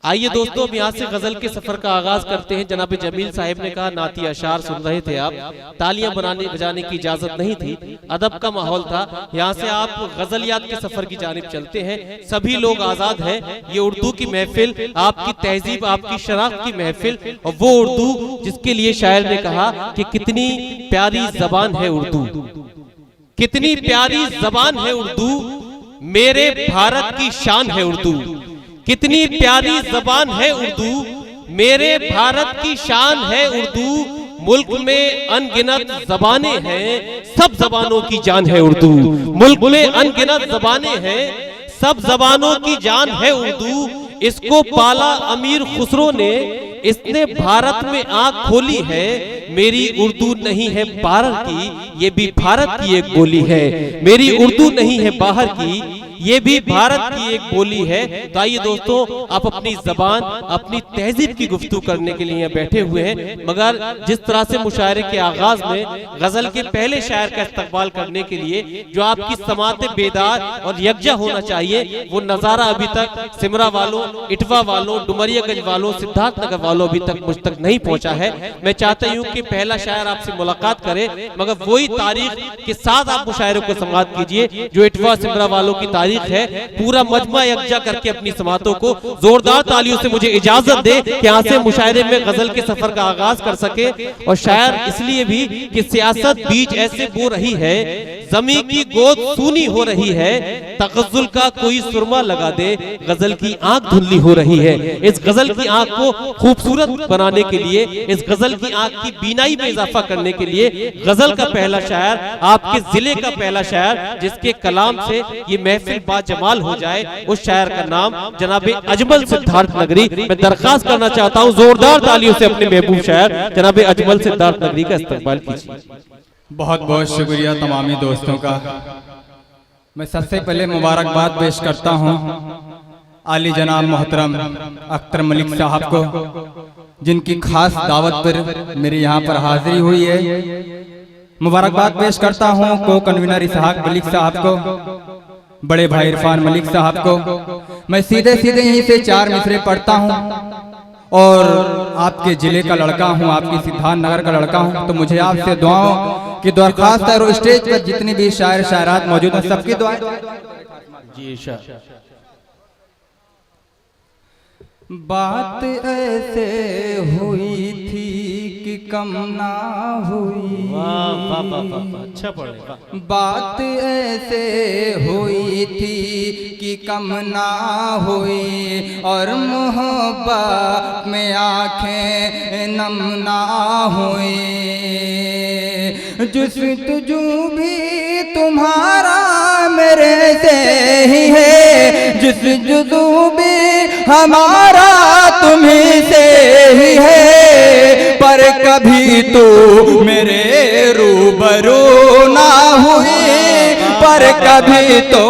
आइए दोस्तों, अब यहाँ से गजल के सफर का आगाज करते हैं। जनाब जमील साहिब ने कहा नाती अशार सुन रहे थे आप, तालियां बजाने की इजाजत नहीं थी, अदब का माहौल था। यहाँ से आप गजलियात के सफर की जानिब चलते हैं। सभी लोग आजाद हैं। ये उर्दू की महफिल, आपकी तहजीब, आपकी शराफ़त की महफिल, और वो उर्दू जिसके लिए शायर ने कहा कि कितनी प्यारी जबान है उर्दू, कितनी प्यारी जबान है उर्दू, मेरे भारत की शान है उर्दू। कितनी प्यारी जबान है उर्दू, मेरे भारत की शान है उर्दू। मुल्क में अनगिनत जबानें हैं, सब जबानों की जान है उर्दू। मुल्क में अनगिनत जबानें हैं, सब जबानों की जान है उर्दू। इसको पाला अमीर खुसरो ने, इसने भारत में आंख खोली है। मेरी उर्दू नहीं है बाहर की, ये भी भारत की एक बोली है। मेरी उर्दू नहीं है बाहर की, ये भी भारत की एक बोली है। तो आइए दोस्तों, आप अपनी जबान, अपनी तहजीब की गुफ्तगू करने के लिए बैठे हुए हैं, मगर जिस तरह से मुशायरे के आगाज में गजल के पहले शायर का इस्तकबाल करने के लिए जो आपकी समाते बेदार और यकजा होना चाहिए, वो नजारा अभी तक सिमरा वालों, इटवा वालों, डुमरियागंज वालों, सिद्धार्थनगर वालों अभी तक मुझ तक नहीं पहुंचा है। मैं चाहता हूं कि पहला शायर आपसे मुलाकात करे, मगर वही तारीख के साथ आप मुशायरे को समाअत कीजिए जो इटवा सिमरा वालों की तारीख है। पूरा मजमा यकजा करके अपनी समातों को जोरदार तालियों से मुझे इजाजत दे कि यहाँ से मुशायरे में गजल के सफर का आगाज कर सके। और शायर इसलिए भी कि सियासत बीज ऐसे बो रही है, जमी की गोद सूनी हो रही है, तगज़ुल का कोई सुरमा लगा दे, गजल की आंख धुंधली हो रही है। इस गजल की आंख को खूबसूरत बनाने के लिए, इस गजल की आंख की बीनाई में इजाफा करने के लिए गजल का पहला शायर, आपके जिले का पहला शायर, जिसके कलाम से ये महफिल बाजमाल हो जाए, उस शायर का नाम जनाब अजमल सिद्धार्थ नगरी। मैं दरखास्त करना चाहता हूँ जोरदार तालियों से अपने महबूब शायर जनाब अजमल सिद्धार्थ नगरी का इस्तकबाल कीजिए। बहुत बहुत शुक्रिया तमामी दोस्तों का। मैं सबसे पहले मुबारकबाद पेश करता हूँ आली जनाब मोहतरम अख्तर मलिक साहब को, जिनकी खास दावत पर मेरी यहाँ पर हाजिरी हुई है। मुबारकबाद पेश करता हूँ को कन्वीनर इसहाक मलिक साहब को, बड़े भाई इरफान मलिक साहब को। मैं सीधे सीधे यहीं से चार मिसरे पढ़ता हूँ और आपके जिले का लड़का हूँ, आपकी सिद्धार्थनगर का लड़का हूँ, तो मुझे आपसे दुआओं की दरख्वास्त है। और स्टेज पर जितनी भी शायर शायरात मौजूद हैं, सबकी दुआएं। जी बात ऐसे हुई थी कि कम ना हुई, अच्छा पढ़े। बात ऐसे हुई थी कि कम ना हुई, और मोहब्बत में आंखें नम ना हुई। जुस्तजू भी तुम्हारा मेरे से ही है, जुस्तजू भी हमारा तुम्हीं से ही है, पर कभी तो मेरे रूबरू ना हुई, पर कभी तो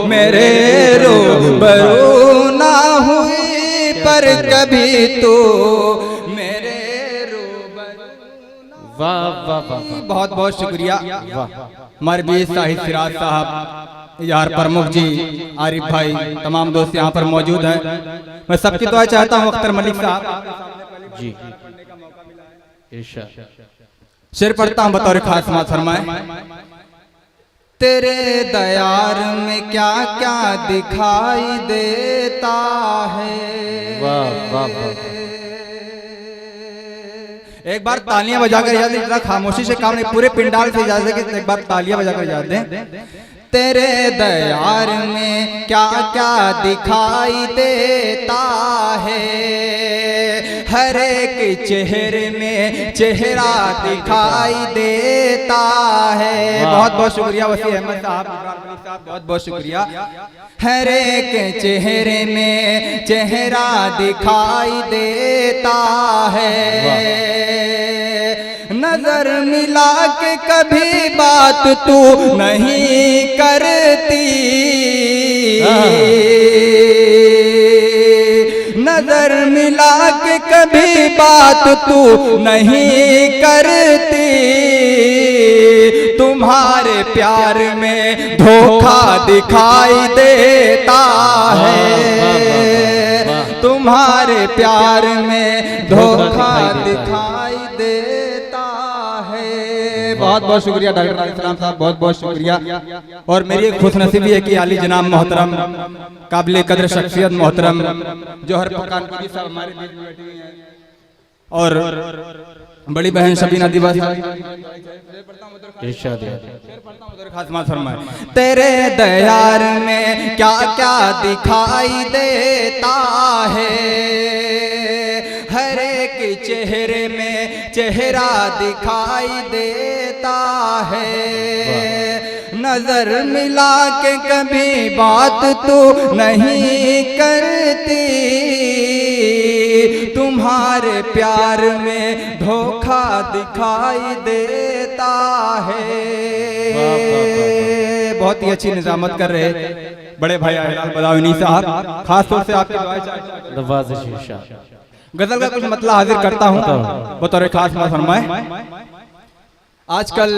मेरे रूबरू ना हुई, पर कभी तो मेरे रूबरू। वाह वाह वाह, बहुत बहुत शुक्रिया। हमारे बीच साहिद सिराज साहब, यार प्रमुख जी, आरिफ भाई, तमाम दोस्त यहाँ पर मौजूद हैं। मैं सबकी दुआ चाहता हूँ अख्तर मलिक साहब जी। शेर पढ़ता हूँ बतौर खास समात फरमाए। तेरे दयार में क्या क्या दिखाई देता है। वाह वाह वाह, एक बार तालियां बजाकर याद दें, इतना खामोशी से काम नहीं, पूरे पिंडाल से इजाजत है कि एक बार तालियां बजाकर याद दें। तेरे दयार में क्या क्या दिखाई देता है, हर एक चेहरे में चेहरा दिखाई देता है। बहुत बहुत शुक्रिया वसी अहमद साहब, बहुत बहुत शुक्रिया। हर एक चेहरे में चेहरा दिखाई देता है, नजर मिला के कभी बात तू नहीं करती, नजर मिला के कभी बात तू नहीं करती, तुम्हारे प्यार में धोखा दिखाई देता है, तुम तुम्हारे प्यार में धोखा दिखाई देता है। बहुत बहुत शुक्रिया डॉक्टर आरिफ सलाम साहब, बहुत बहुत शुक्रिया। और मेरी एक खुशनसीबी है कि आली जनाब मोहतरम, काबिल कदर शख्सियत मोहतरम जौहर कानपुरी साहब हमारे बीच में बैठी हुई हैं, और बड़ी बहन शबीना दिवस तेरे दयार में क्या क्या दिखाई देता है, हर एक चेहरे में चेहरा दिखाई देता है। नजर मिला के कभी बात तो नहीं करती, तुम्हारे प्यार में धोखा दिखाई देता है। बहुत ही अच्छी निजामत कर रहे बड़े भाई हिलाल बदाऊनी साहब, खास तौर से आपकी दुआएं चाहता हूं। गजल का कुछ मतलब हाजिर करता हूं बतौर खास बात फरमाए। आजकल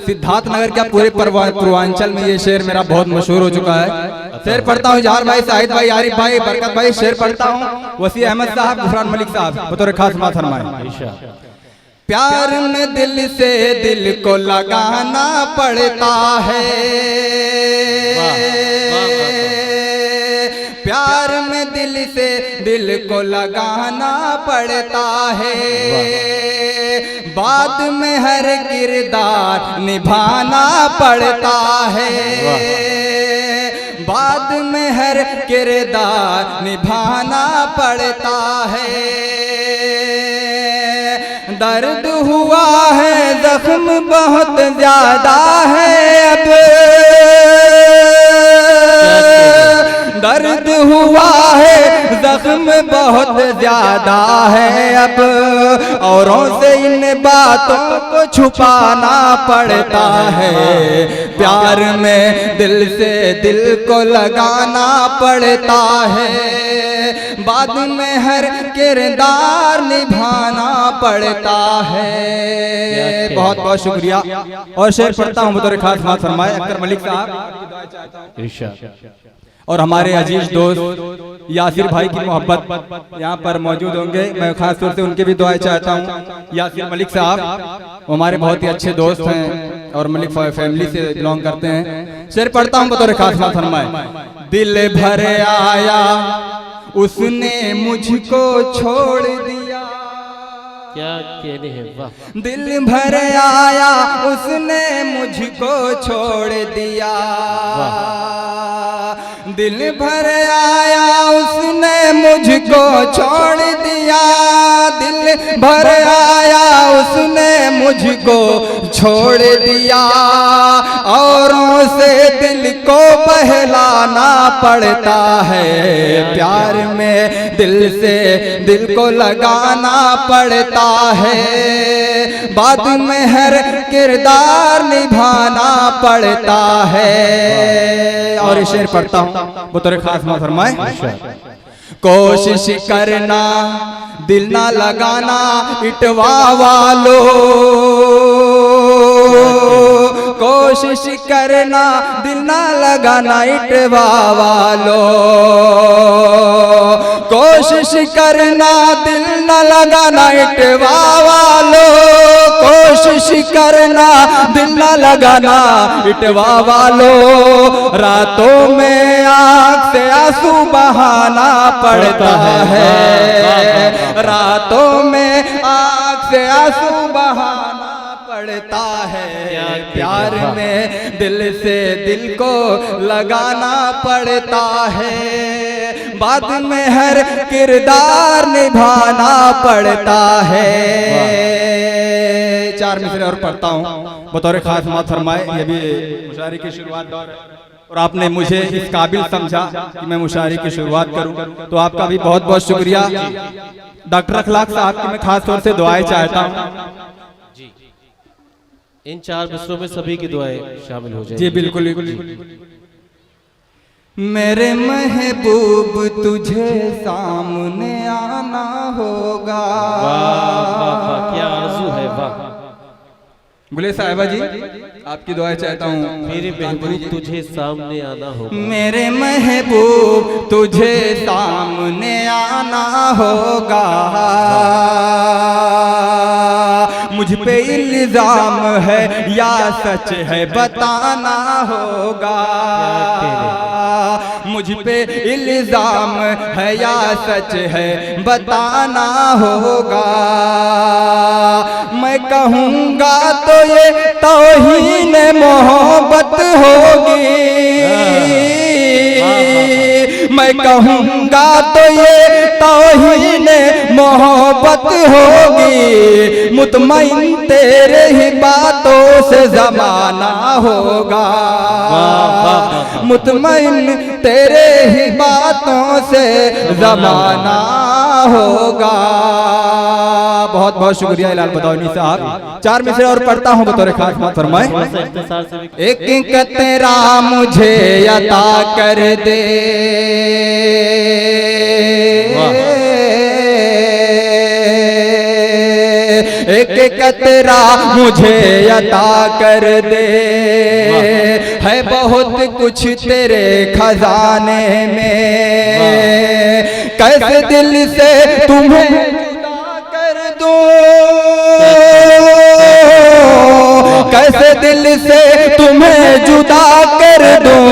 सिद्धार्थ नगर क्या पूरे पूर्वांचल में ये शेर मेरा बहुत मशहूर हो चुका है। शेर पढ़ता हूँ जहार भाई, साहिद भाई, आरिफ भाई, बरकत भाई। शेर पढ़ता हूँ वसी अहमद साहब, गुफरान मलिक साहब बतौर खास बात फरमाए। प्यार में दिल से दिल को लगाना पड़ता है, प्यार में दिल से दिल को लगाना पड़ता है, बाद में हर किरदार निभाना पड़ता है, बाद में हर किरदार निभाना पड़ता है। दर्द हुआ है जख्म बहुत ज्यादा है अब, दर्द हुआ है जख्म बहुत ज्यादा है अब, औरों से इन बातों को छुपाना पड़ता है। प्यार में दिल से दिल को लगाना पड़ता है, बाद में हर किरदार निभाना पड़ता है। बहुत बहुत शुक्रिया। और शेर पढ़ता हूँ बतौर खास बात फरमाए अख्तर मलिक साहब, और हमारे अजीज दोस्त यासिर भाई की मोहब्बत यहाँ पर मौजूद होंगे, मैं खास तौर से उनके भी दुआएं चाहता हूँ। यासिर मलिक साहब हमारे बहुत ही अच्छे दोस्त हैं और मलिक फैमिली से बिलोंग करते हैं। शेर पढ़ता हूँ बतौर खास बात फरमाए। दिल भर आया उसने मुझको छोड़ दिया, क्या कहने हैं, वाह। दिल भर आया उसने मुझको छोड़ दिया, दिल भर आया उसने मुझको छोड़ दिया, दिल भर आया उसने मुझको छोड़ दिया, औरों से दिल को बहलाना पड़ता है। प्यार में दिल से दिल को लगाना पड़ता है, बाद में हर किरदार निभाना पड़ता है। और शेर पढ़ता हूँ बतौर खास बात फरमाए। कोशिश करना दिल ना लगाना इटवा वालो, कोशिश करना दिल ना लगाना इटवा वालो, कोशिश करना दिल न लगाना इटवा वालो, कोशिश करना दिल न लगाना इटवा वालो, रातों में आँख से आंसू बहाना पड़ता है, रातों में आँख से आंसू बहाना पड़ता है। प्यार में दिल से दिल को लगाना पड़ता है, बाद में हर किरदार निभाना पड़ता है। चार मिसरे और पढ़ता हूँ बतौर खास बात फरमाए। ये भी मुशायरे की शुरुआत दौर है और आपने मुझे इस काबिल समझा कि मैं मुशायरे की शुरुआत करूं, तो आपका भी बहुत बहुत शुक्रिया। डॉक्टर अखलाक साहब की मैं खास तौर से दुआएं चाहता हूं। इन चार मिसरों में सभी की दुआएं शामिल हो जाएंगी। जी बिल्कुल। मेरे महबूब तुझे सामने आना होगा। वाह वाह वाह, क्या आरज़ू है, वाह। बोले साहिबा जी आपकी दुआएं चाहता हूँ। मेरे महबूब तुझे सामने आना होगा, मेरे महबूब तुझे सामने आना होगा, मुझ पे इल्जाम है या सच है बताना होगा, मुझ पे इल्जाम है या सच है बताना होगा। मैं कहूँगा तो ये तौहीन मोहब्बत होगी, मैं कहूँगा तो ये तौहीन मोहब्बत होगी, मुतमईन तेरे ही बातों से ज़माना होगा, मुतमईन तेरे ही बातों से ज़माना होगा। बहुत बहुत शुक्रिया इलाल बदौनी साहब। 4 मिसरे और पढ़ता हूँ बतौर खास बात फरमाए। एक कतरा मुझे अता कर दे, एक कतरा मुझे अता कर दे, है बहुत कुछ तेरे खजाने में, कैसे दिल से तुम्हें जुदा कर दूं, कैसे दिल से तुम्हें जुदा कर दूं,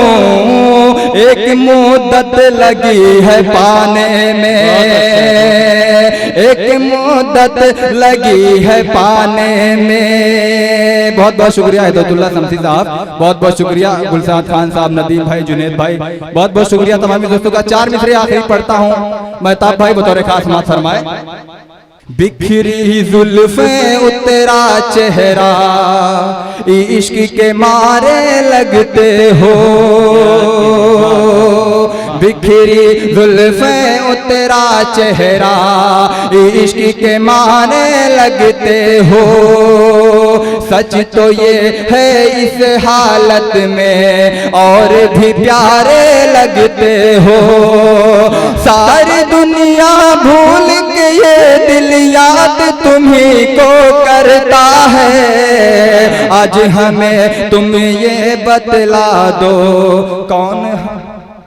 एक मुद्दत लगी है पाने में, एक मुद्दत लगी है पाने में। बहुत बहुत शुक्रिया हिदायतुल्लाह शमसी साहब, बहुत बहुत शुक्रिया गुलशाद खान साहब, नदीम भाई, जुनेद भाई, बहुत बहुत शुक्रिया तमाम दोस्तों का। 4 मिसरे आखिरी पढ़ता हूँ महताब भाई बतौर खास बात फरमाए। बिखरी जुल्फें उतरा चेहरा, इश्क के मारे लगते हो, बिखरी जुल्फें उतरा चेहरा, इश्क के मारे लगते हो, सच तो ये है इस हालत में और भी प्यारे लगते हो, सारी दुनिया भूल के ये दिल याद तुम्ही को करता है, आज हमें तुम ये बतला दो कौन